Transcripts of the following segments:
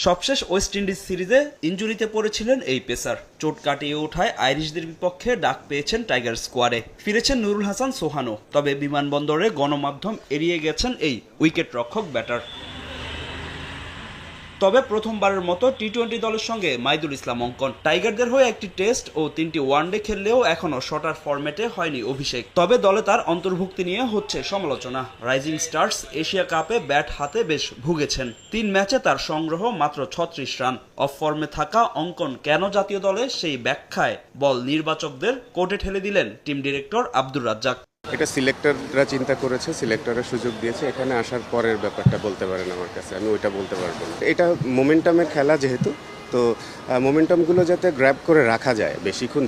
সবশেষ West Indies সিরিজে ইনজুরিতে পড়েছিলেন এই পেসার। চোট কাটিয়ে ওঠায় আইরিশদের বিপক্ষে ডাক পেয়েছেন টাইগার স্কোয়াডে। ফিরেছেন নুরুল হাসান সোহানও, তবে বিমানবন্দরে গণমাধ্যম এড়িয়ে গেছেন এই উইকেট রক্ষক ব্যাটার। তবে প্রথমবারের মতো টি-20 দলের সঙ্গে মাইদুল ইসলাম অঙ্কন। টাইগারদের হয়ে একটি টেস্ট ও 3টি ওয়ানডে খেললেও এখনও শটার ফরম্যাটে হয়নি অভিষেক। তবে দলে তার অন্তর্ভুক্তি নিয়ে হচ্ছে সমালোচনা। রাইজিং স্টার্স এশিয়া কাপে ব্যাট হাতে বেশ ভুগেছেন। 3 ম্যাচে তার সংগ্রহ মাত্র 36 রান। অফ ফর্মে থাকা অঙ্কন কেন জাতীয় দলে, সেই ব্যাখ্যায় বল নির্বাচকদের কোর্টে ঠেলে দিলেন টিম ডিরেক্টর আব্দুর রাজ্জাক। এটা সিলেক্টররা চিন্তা করেছে, সিলেক্টরের সুযোগ দিয়েছে। এখানে আসার পরের ব্যাপারটা বলতে পারেন আমার কাছে, আমি ওইটা বলতে পারবো না। এটা মোমেন্টামের খেলা যেহেতু, তো মোমেন্টামগুলো যাতে গ্র্যাব করে রাখা যায় বেশিক্ষণ,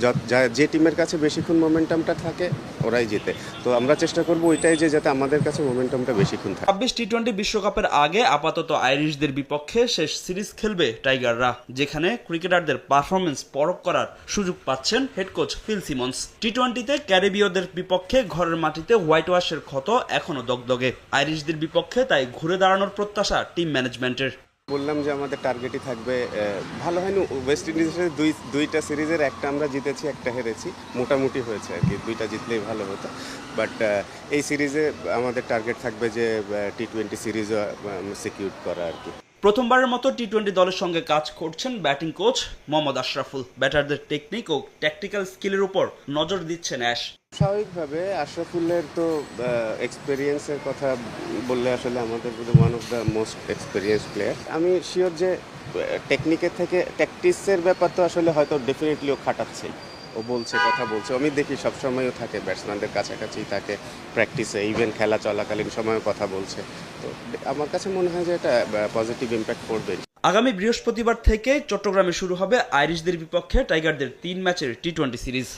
যে টিমের কাছে বেশিক্ষণ মোমেন্টামটা থাকে ওরাই জিতে। তো আমরা চেষ্টা করবো ওইটাই যে যাতে আমাদের কাছে মোমেন্টামটা বেশিক্ষণ থাকে। 26 টি-20 বিশ্বকাপের আগে আপাতত আইরিশদের বিপক্ষে শেষ সিরিজ খেলবে টাইগাররা, যেখানে ক্রিকেটারদের পারফরমেন্স পরখ করার সুযোগ পাচ্ছেন হেড কোচ ফিল সিমন্স। টি-20তে ক্যারিবীয়দের বিপক্ষে ঘরের মাটিতে হোয়াইট ওয়াশের ক্ষত এখনো দগদগে। আইরিশদের বিপক্ষে তাই ঘুরে দাঁড়ানোর প্রত্যাশা টিম ম্যানেজমেন্টের। বললাম যে আমাদের টার্গেটই থাকবে, ভালো হয়নি ওয়েস্ট ইন্ডিজের দুইটা সিরিজের একটা আমরা জিতেছি, একটা হেরেছি, মোটামুটি হয়েছে আর কি। 2টা জিতলেই ভালো হতো, বাট এই সিরিজে আমাদের টার্গেট থাকবে যে টি-20 সিরিজও সিকিউর করা আর কি। প্রথমবারের মতো টি-20 দলের সঙ্গে কাজ করছেন ব্যাটিং কোচ মোহাম্মদ আশরাফুল। ব্যাটারদের টেকনিক ও ট্যাকটিক্যাল স্কিলের উপর নজর দিচ্ছেন অ্যাশ। স্বাভাবিকভাবে আশরাফুলের তো এক্সপেরিয়েন্সের কথা বললে আসলে আমাদের one of the most experience player. আমি শিওর যে টেকনিকের থেকে ট্যাকটিক্সের ব্যাপার তো আসলে হয়তো ডেফিনেটলি ও খাটাচ্ছে, ও বলছে, কথা বলছে। আমি দেখি সবসময়ও থাকে, ব্যাটসম্যানদের কাছাকাছি থাকে, প্র্যাকটিসে ইভেন খেলা চলাকালীন সময়ও কথা বলছে। তো আমার কাছে মনে হয় যে এটা পজিটিভ ইম্প্যাক্ট পড়বে। আগামী বৃহস্পতিবার থেকে চট্টগ্রামে শুরু হবে আইরিশদের বিপক্ষে টাইগারদের 3 ম্যাচের টি-20 সিরিজ।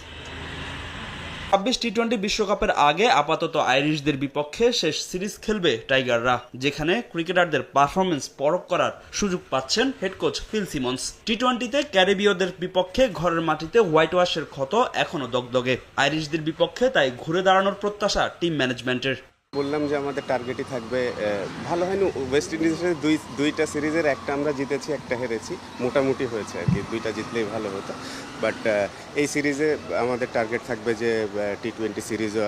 26 টি-20 বিশ্বকাপের আগে আপাতত আইরিশদের বিপক্ষে শেষ সিরিজ খেলবে টাইগাররা, যেখানে ক্রিকেটারদের পারফরমেন্স পরখ করার সুযোগ পাচ্ছেন হেড কোচ ফিল সিমন্স। টি-20তে ক্যারিবীয়দের বিপক্ষে ঘরের মাটিতে হোয়াইট ওয়াশের ক্ষত এখনো দগদগে। আইরিশদের বিপক্ষে তাই ঘুরে দাঁড়ানোর প্রত্যাশা টিম ম্যানেজমেন্টের। বললাম যে আমাদের টার্গেটই থাকবে, ভালো হয়নি ওয়েস্ট ইন্ডিজের দুইটা সিরিজের একটা আমরা জিতেছি, একটা হেরেছি, মোটামুটি হয়েছে আর কি। 2টা জিতলেই ভালো হতো, বাট এই সিরিজে আমাদের টার্গেট থাকবে যে টি-20 সিরিজও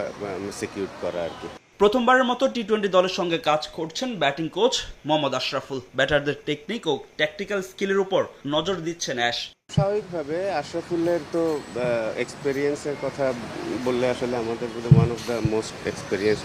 সিকিউর করা আর কি। প্রথমবারের মতো টি-20 দলের সঙ্গে কাজ করছেন ব্যাটিং কোচ মোহাম্মদ আশরাফুল। ব্যাটারদের টেকনিক ও ট্যাকটিক্যাল স্কিলের উপর নজর দিচ্ছেন অ্যাশ। স্বাভাবিকভাবে আশরাফুলের তো এক্সপেরিয়েন্সের কথা বললে আসলে আমাদের one of the most experience